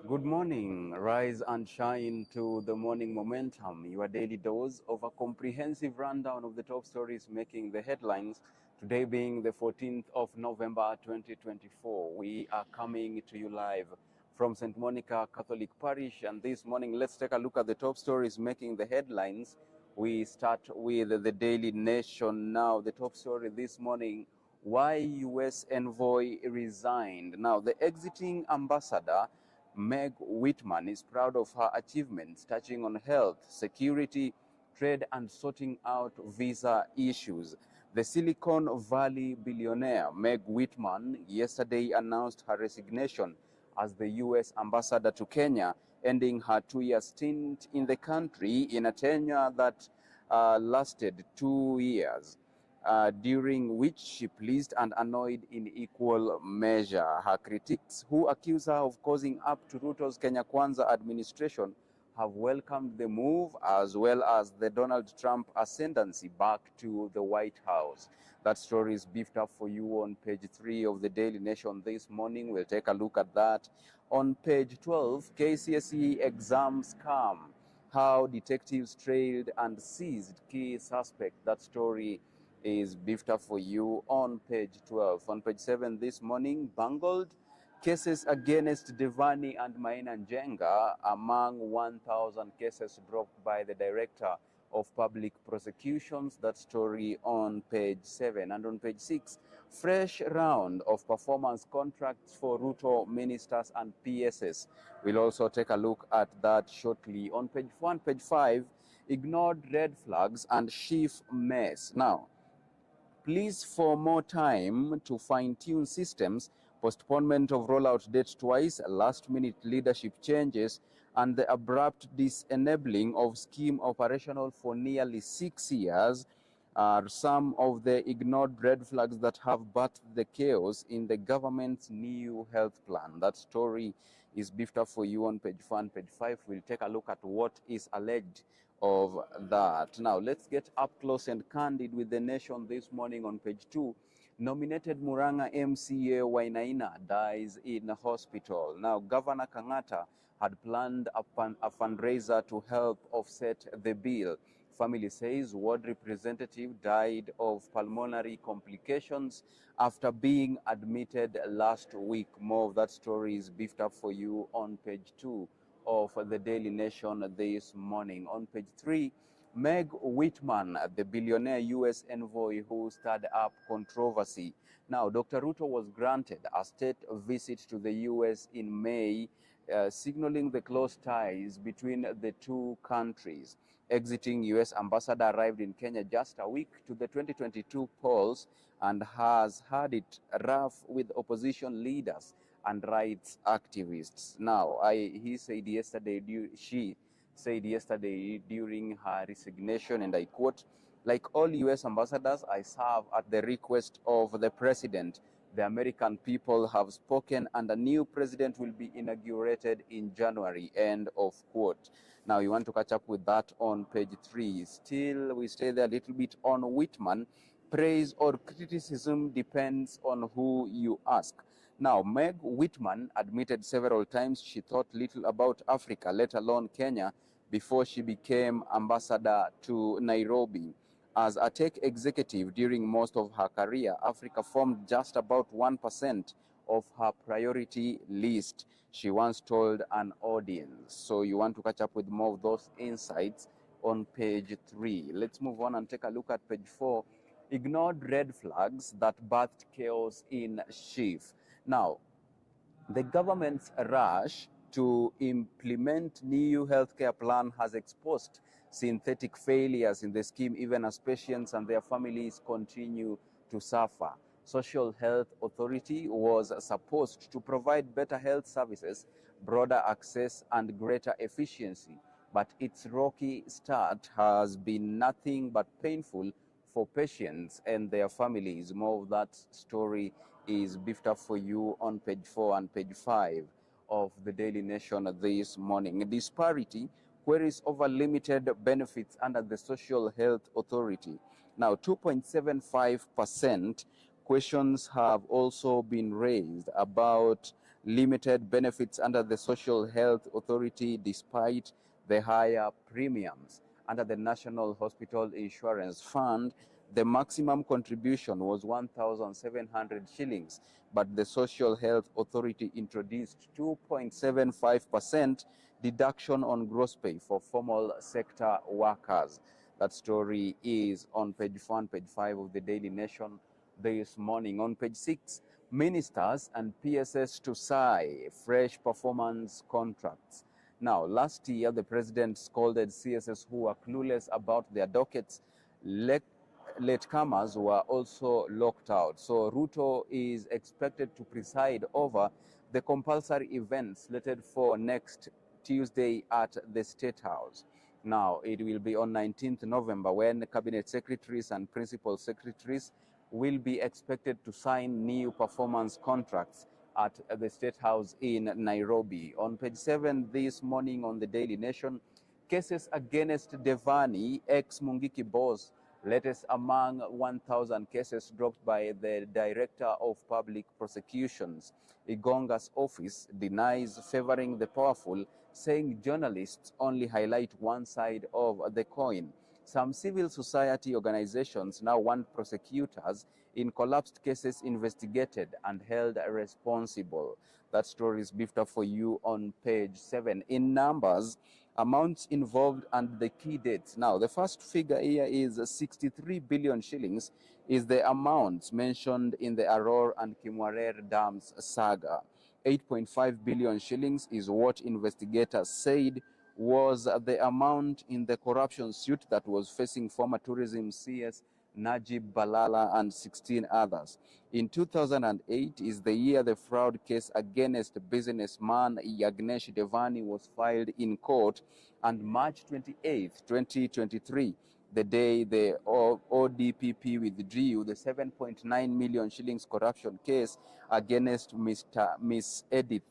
Good morning, rise and shine to the morning momentum, your daily dose of a comprehensive rundown of the top stories making the headlines. Today being the 14th of November 2024, we are coming to you live from St. Monica Catholic Parish, and this morning let's take a look at the top stories making the headlines. We start with the Daily Nation now. The top story this morning: why U.S. envoy resigned. Now, the exiting ambassador Meg Whitman is proud of her achievements touching on health, security, trade, and sorting out visa issues. The Silicon Valley billionaire Meg Whitman yesterday announced her resignation as the U.S. ambassador to Kenya, ending her two-year stint in the country in a tenure that lasted 2 years. During which she pleased and annoyed in equal measure. Her critics, who accuse her of causing up to Ruto's Kenya Kwanza administration, have welcomed the move, as well as the Donald Trump ascendancy back to the White House. That story is beefed up for you on page 3 of the Daily Nation this morning. We'll take a look at that. On page 12, KCSE exams come. How detectives trailed and seized key suspect. That story is beefed up for you on page 12. On page 7 this morning, bungled cases against Devani and Maina Njenga among 1,000 cases dropped by the Director of Public Prosecutions. That story on page 7. And on page 6, fresh round of performance contracts for Ruto ministers and PSS. We'll also take a look at that shortly. On page 1, page 5, ignored red flags and chief mess. Now, pleas for more time to fine-tune systems, postponement of rollout date twice, last-minute leadership changes, and the abrupt disenabling of scheme operational for nearly 6 years are some of the ignored red flags that have birthed the chaos in the government's new health plan. That story is beefed up for you on page 1, page 5. We'll take a look at what is alleged of that. Now, let's get up close and candid with the Nation this morning on page 2. Nominated Murang'a MCA Peninah dies in hospital. Now, Governor Kang'ata had planned a fundraiser to help offset the bill. Family says ward representative died of pulmonary complications after being admitted last week. More of that story is beefed up for you on page 2 of the Daily Nation this morning. On page 3, Meg Whitman, the billionaire U.S. envoy who stirred up controversy. Now, Dr. Ruto was granted a state visit to the U.S. in May, signaling the close ties between the two countries. Exiting U.S. ambassador arrived in Kenya just a week to the 2022 polls and has had it rough with opposition leaders and rights activists. Now, she said yesterday during her resignation, and I quote, "Like all U.S. ambassadors, I serve at the request of the president. The American people have spoken and a new president will be inaugurated in January," end of quote. Now, you want to catch up with that on page 3. Still, we stay there a little bit on Whitman. Praise or criticism depends on who you ask. Now, Meg Whitman admitted several times she thought little about Africa, let alone Kenya, before she became ambassador to Nairobi. As a tech executive during most of her career, Africa formed just about 1% of her priority list, she once told an audience. So you want to catch up with more of those insights on page 3. Let's move on and take a look at page 4. Ignored red flags that birthed chaos in chief. Now, the government's rush to implement new healthcare plan has exposed synthetic failures in the scheme, even as patients and their families continue to suffer. Social Health Authority was supposed to provide better health services, broader access, and greater efficiency, but its rocky start has been nothing but painful for patients and their families. More of that story is beefed up for you on page 4 and page 5 of the Daily Nation this morning. Disparity, queries over limited benefits under the Social Health Authority. Now, 2.75% questions have also been raised about limited benefits under the Social Health Authority despite the higher premiums. Under the National Hospital Insurance Fund, the maximum contribution was 1,700 shillings, but the Social Health Authority introduced 2.75% deduction on gross pay for formal sector workers. That story is on page 1, page 5 of the Daily Nation this morning. On page 6, ministers and PSS to sign fresh performance contracts. Now, last year, the president scolded CSS who were clueless about their dockets. Latecomers were also locked out. So Ruto is expected to preside over the compulsory events slated for next Tuesday at the State House. Now, it will be on 19th November when cabinet secretaries and principal secretaries will be expected to sign new performance contracts at the State House in Nairobi. On page 7 this morning on the Daily Nation, cases against Devani, ex-Mungiki boss, latest among 1,000 cases dropped by the Director of Public Prosecutions. Igonga's office denies favoring the powerful, saying journalists only highlight one side of the coin. Some civil society organizations now want prosecutors in collapsed cases investigated and held responsible. That story is beefed up for you on page 7. In numbers, amounts involved and the key dates. Now, the first figure here is 63 billion shillings is the amount mentioned in the Aror and Kimwarer Dams saga. 8.5 billion shillings is what investigators said was the amount in the corruption suit that was facing former tourism CS Najib Balala and 16 others. In 2008 is the year the fraud case against businessman Yagnesh Devani was filed in court, and March 28, 2023, the day the ODPP withdrew the 7.9 million shillings corruption case against Miss Edith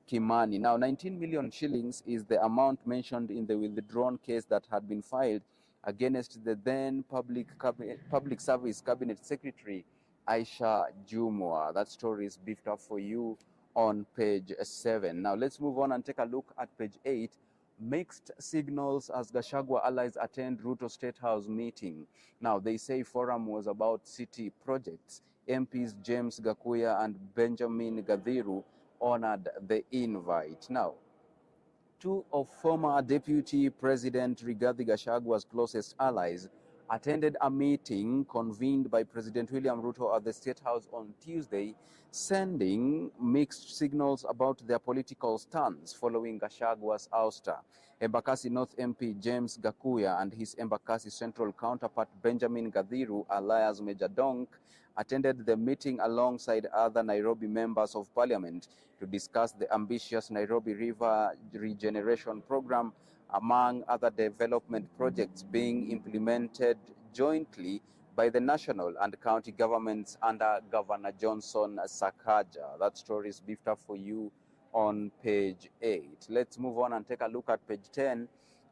Kimani. Now, 19 million shillings is the amount mentioned in the withdrawn case that had been filed against the then Public Service Cabinet Secretary Aisha Jumwa. That story is beefed up for you on page 7. Now, let's move on and take a look at page 8. Mixed signals as Gachagua allies attend Ruto State House meeting. Now, they say forum was about city projects. MPs James Gakuya and Benjamin Gadhiru honored the invite. Now, two of former Deputy President Rigathi Gachagua's closest allies attended a meeting convened by President William Ruto at the State House on Tuesday, sending mixed signals about their political stance following Gachagua's ouster. Embakasi North MP James Gakuya and his Embakasi Central counterpart Benjamin Gadhiru, alias Major Donk, attended the meeting alongside other Nairobi members of parliament to discuss the ambitious Nairobi River Regeneration Program, among other development projects being implemented jointly by the national and county governments under Governor Johnson Sakaja. That story is beefed up for you on page 8. Let's move on and take a look at page 10.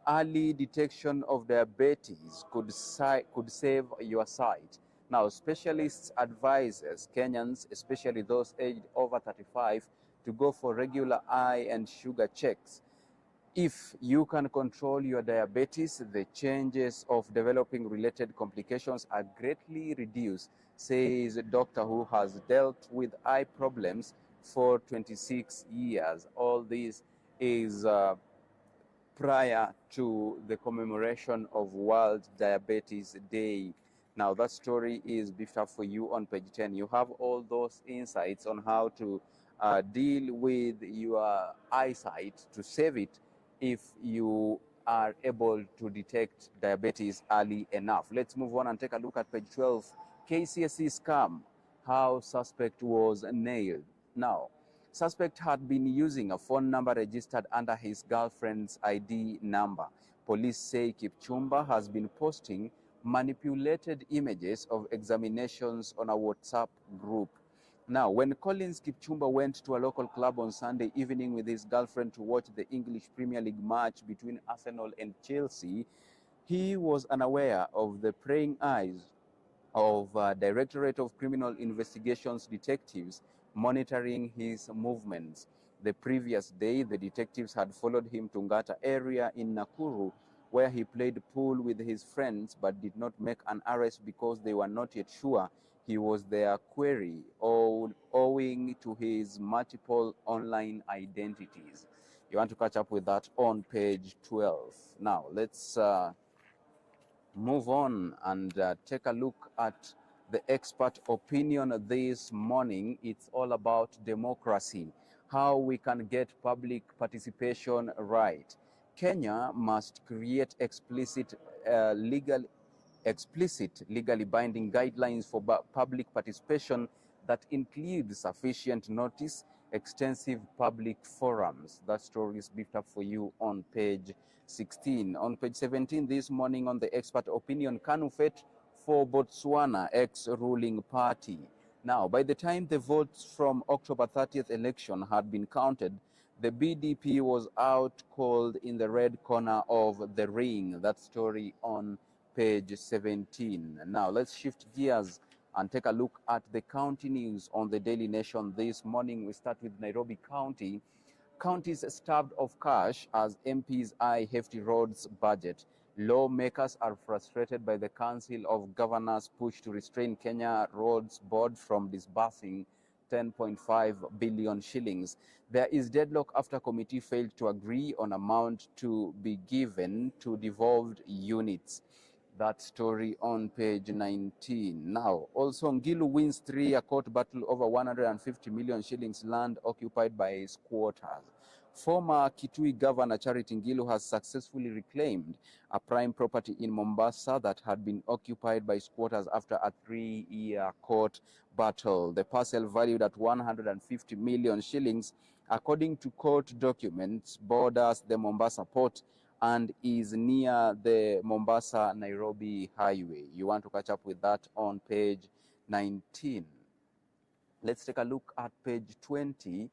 Early detection of diabetes could save your sight. Now, specialists advise Kenyans, especially those aged over 35, to go for regular eye and sugar checks. If you can control your diabetes, the chances of developing related complications are greatly reduced, says a doctor who has dealt with eye problems for 26 years. All this is prior to the commemoration of World Diabetes Day. Now, that story is beefed up for you on page 10. You have all those insights on how to deal with your eyesight to save it if you are able to detect diabetes early enough. Let's move on and take a look at page 12. KCSE scam, how suspect was nailed. Now, suspect had been using a phone number registered under his girlfriend's ID number. Police say Kipchumba has been posting manipulated images of examinations on a WhatsApp group. Now, when Collins Kipchumba went to a local club on Sunday evening with his girlfriend to watch the English Premier League match between Arsenal and Chelsea, he was unaware of the praying eyes of Directorate of Criminal Investigations detectives monitoring his movements. The previous day, the detectives had followed him to Ngata area in Nakuru, where he played pool with his friends but did not make an arrest because they were not yet sure he was their quarry, owing to his multiple online identities. You want to catch up with that on page 12. Now, let's move on and take a look at the expert opinion this morning. It's all about democracy, how we can get public participation right. Kenya must create explicit legally binding guidelines for public participation that include sufficient notice, extensive public forums. That story is beefed up for you on page 16. On page 17 this morning on the expert opinion, KANU fet for Botswana ex-ruling party. Now, by the time the votes from October 30th election had been counted, the BDP was out cold in the red corner of the ring. That story on page 17. Now, let's shift gears and take a look at the county news on the Daily Nation this morning. We start with Nairobi County. Counties starved of cash as MPs eye hefty roads budget. Lawmakers are frustrated by the Council of Governors' push to restrain Kenya Roads Board from disbursing 10.5 billion shillings. There is deadlock after committee failed to agree on amount to be given to devolved units. That story on page 19. Now, also Ngilu wins 3-year court battle over 150 million shillings land occupied by squatters. Former Kitui Governor Charity Ngilu has successfully reclaimed a prime property in Mombasa that had been occupied by squatters after a 3-year court battle. The parcel, valued at 150 million shillings, according to court documents, borders the Mombasa port and is near the Mombasa-Nairobi highway. You want to catch up with that on page 19. Let's take a look at page 20.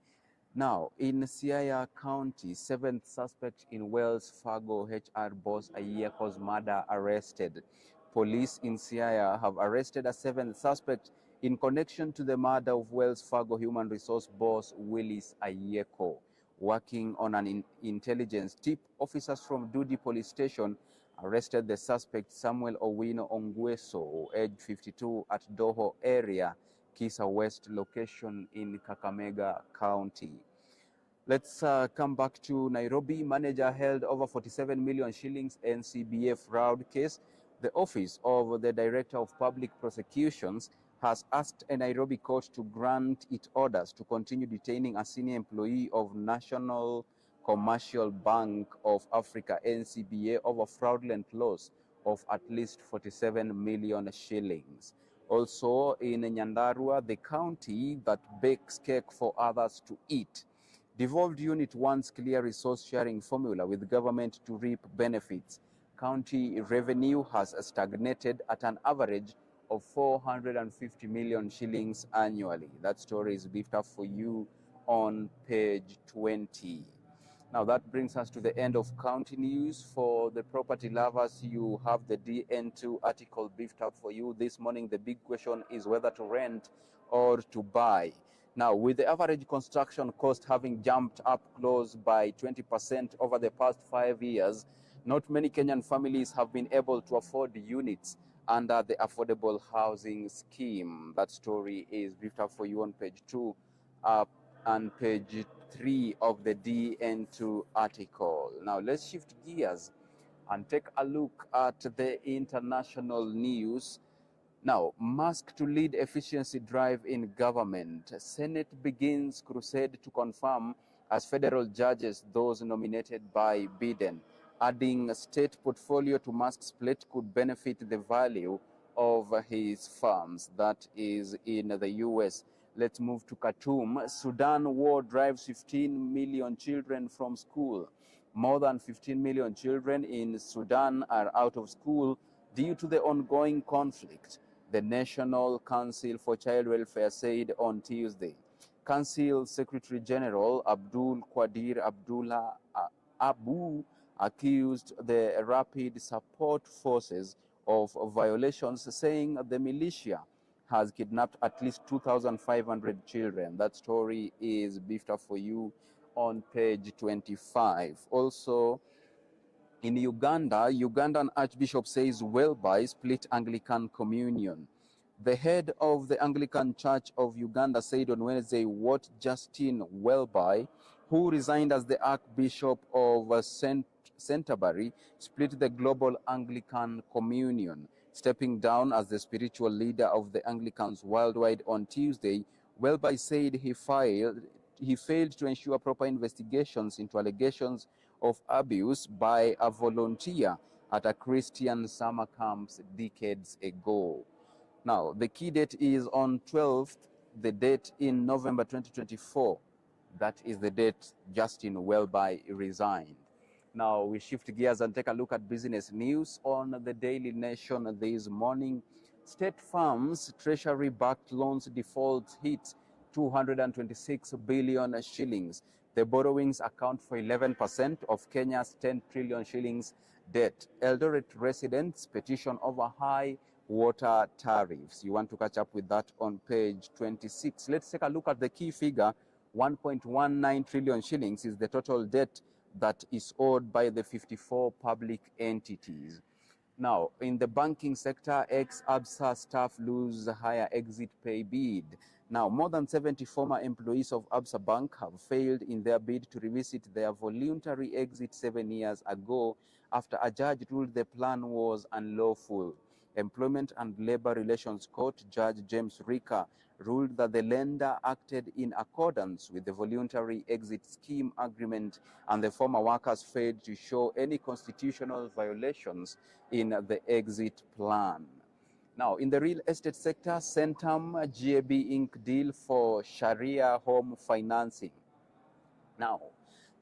Now, in Siaya County, 7th suspect in Wells Fargo HR boss Ayeko's murder arrested. Police in Siaya have arrested a 7th suspect in connection to the murder of Wells Fargo human resource boss Willis Ayeko. Working on an intelligence tip, officers from Dudi Police Station arrested the suspect Samuel Owino Ongweso, age 52, at Doho area, Kisa West location in Kakamega County. Let's come back to Nairobi. Manager held over 47 million shillings NCBA fraud case. The Office of the Director of Public Prosecutions has asked a Nairobi court to grant it orders to continue detaining a senior employee of National Commercial Bank of Africa, NCBA, over fraudulent loss of at least 47 million shillings. Also in Nyandarua, the county that bakes cake for others to eat. Devolved unit wants clear resource sharing formula with government to reap benefits. County revenue has stagnated at an average of 450 million shillings annually. That story is beefed up for you on page 20. Now that brings us to the end of county news. For the property lovers, you have the DN2 article beefed up for you this morning. The big question is whether to rent or to buy. Now, with the average construction cost having jumped up close by 20% over the past 5 years, not many Kenyan families have been able to afford units under the affordable housing scheme. That story is briefed up for you on page 2 and page 3 of the DN2 article. Now, let's shift gears and take a look at the international news. Now, Musk to lead efficiency drive in government. Senate begins crusade to confirm as federal judges those nominated by Biden. Adding a state portfolio to Musk's plate could benefit the value of his farms. That is in the U.S. Let's move to Khartoum. Sudan war drives 15 million children from school. More than 15 million children in Sudan are out of school due to the ongoing conflict, the National Council for Child Welfare said on Tuesday. Council Secretary General Abdul Qadir Abdullah Abu accused the Rapid Support Forces of violations, saying the militia has kidnapped at least 2,500 children. That story is beefed up for you on page 25. Also, in Uganda, Ugandan Archbishop says Welby split Anglican communion. The head of the Anglican Church of Uganda said on Wednesday what Justin Welby, who resigned as the Archbishop of Canterbury, split the global Anglican communion. Stepping down as the spiritual leader of the Anglicans worldwide on Tuesday, Welby said he failed to ensure proper investigations into allegations of abuse by a volunteer at a Christian summer camp decades ago. Now, the key date is on 12th, the date in November 2024. That is the date Justin Welby resigned. Now, we shift gears and take a look at business news on the Daily Nation this morning. State Farm's Treasury-backed loans default hit 226 billion shillings. The borrowings account for 11% of Kenya's 10 trillion shillings debt. Eldoret residents petition over high water tariffs. You want to catch up with that on page 26. Let's take a look at the key figure. 1.19 trillion shillings is the total debt that is owed by the 54 public entities. Now, in the banking sector, ex-ABSA staff lose higher exit pay bid. Now, more than 70 former employees of ABSA Bank have failed in their bid to revisit their voluntary exit 7 years ago after a judge ruled the plan was unlawful. Employment and Labor Relations Court Judge James Rika ruled that the lender acted in accordance with the voluntary exit scheme agreement and the former workers failed to show any constitutional violations in the exit plan. Now, in the real estate sector, Centum GAB Inc. deal for Sharia home financing. Now,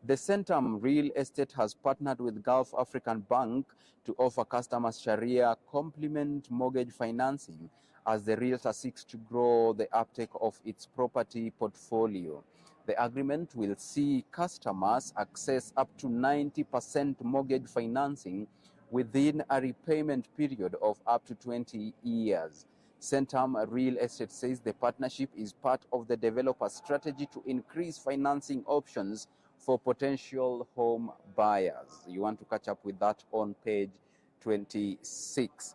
the Centum Real Estate has partnered with Gulf African Bank to offer customers Sharia complement mortgage financing as the realtor seeks to grow the uptake of its property portfolio. The agreement will see customers access up to 90% mortgage financing within a repayment period of up to 20 years. Centum Real Estate says the partnership is part of the developer's strategy to increase financing options for potential home buyers. You want to catch up with that on page 26.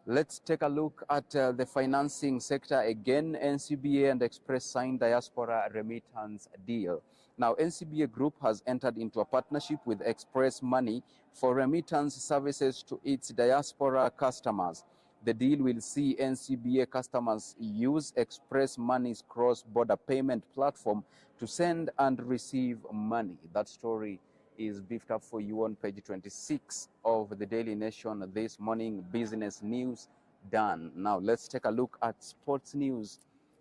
Let's take a look at the financing sector again. NCBA and Express signed diaspora remittance deal. Now, NCBA Group has entered into a partnership with Express Money for remittance services to its diaspora customers. The deal will see NCBA customers use Express Money's cross-border payment platform to send and receive money. That story is beefed up for you on page 26 of the Daily Nation this morning. Business news done. Now let's take a look at sports news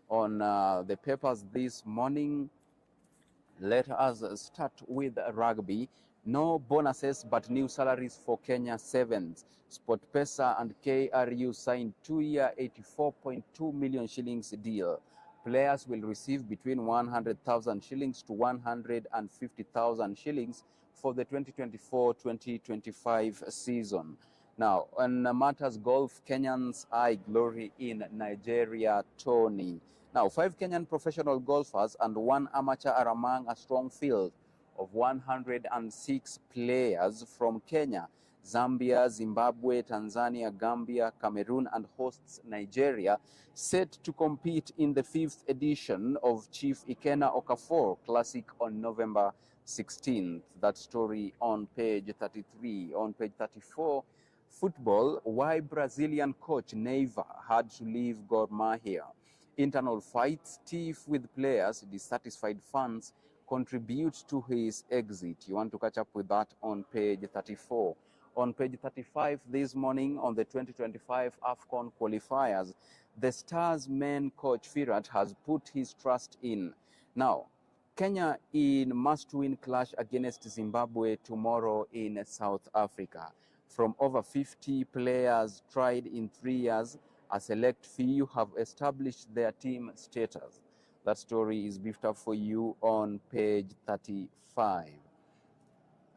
on the papers this morning. Let us start with rugby. No bonuses but new salaries for Kenya Sevens. SportPesa and KRU signed 2-year 84.2 million shillings deal. Players will receive between 100,000 shillings to 150,000 shillings for the 2024-2025 season. Now, on matters golf, Kenyans eye glory in Nigeria tourney. Now, 5 Kenyan professional golfers and 1 amateur are among a strong field of 106 players from Kenya, Zambia, Zimbabwe, Tanzania, Gambia, Cameroon, and hosts Nigeria, set to compete in the 5th edition of Chief Ikena Okafor Classic on November 16th. That story on page 33. On page 34, football, why Brazilian coach Neiva had to leave Gor Mahia. Internal fights, tiff with players, dissatisfied fans contribute to his exit. You want to catch up with that on page 34. On page 35 this morning, on the 2025 AFCON qualifiers, the Stars main coach Firat has put his trust in. Now, Kenya in must-win clash against Zimbabwe tomorrow in South Africa. From over 50 players tried in 3 years, a select few have established their team status. That story is beefed up for you on page 35.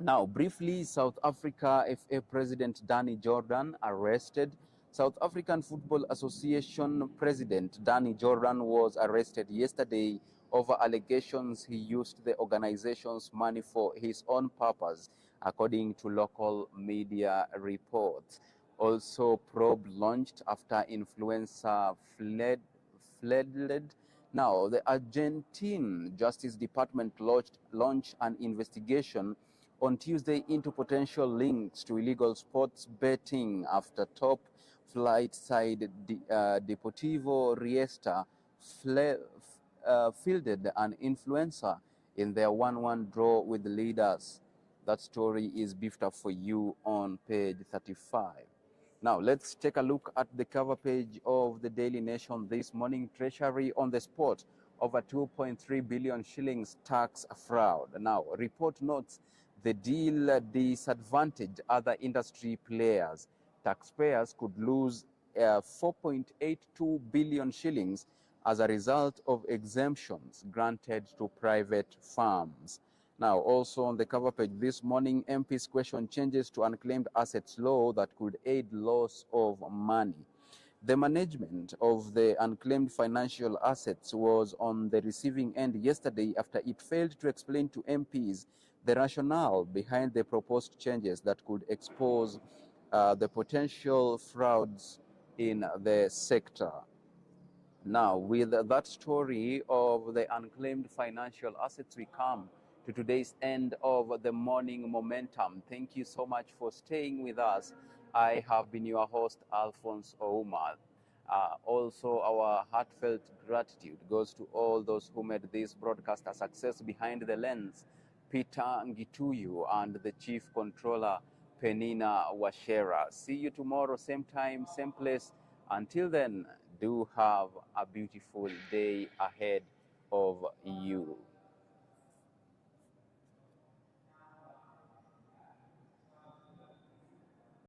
Now, briefly, South Africa FA President Danny Jordan arrested. South African Football Association President Danny Jordan was arrested yesterday over allegations he used the organization's money for his own purpose, according to local media reports. Also, probe launched after influencer fled. Now, the Argentine Justice Department launched an investigation on Tuesday into potential links to illegal sports betting after top flight side Deportivo Riesta fielded an influencer in their 1-1 draw with the leaders. That story is beefed up for you on page 35. Now, let's take a look at the cover page of the Daily Nation this morning. Treasury on the spot, over 2.3 billion shillings tax fraud. Now, report notes the deal disadvantaged other industry players. Taxpayers could lose 4.82 billion shillings as a result of exemptions granted to private firms. Now, also on the cover page this morning, MPs question changes to unclaimed assets law that could aid loss of money. The management of the unclaimed financial assets was on the receiving end yesterday after it failed to explain to MPs the rationale behind the proposed changes that could expose the potential frauds in the sector. Now, with that story of the unclaimed financial assets, we come to today's end of the morning momentum. Thank you so much for staying with us. I have been your host, Alfonsoh. Also, our heartfelt gratitude goes to all those who made this broadcast a success. Behind the lens, Peter Ngituyu and the Chief Controller, Peninah Wachera. See you tomorrow, same time, same place. Until then, do have a beautiful day ahead of you.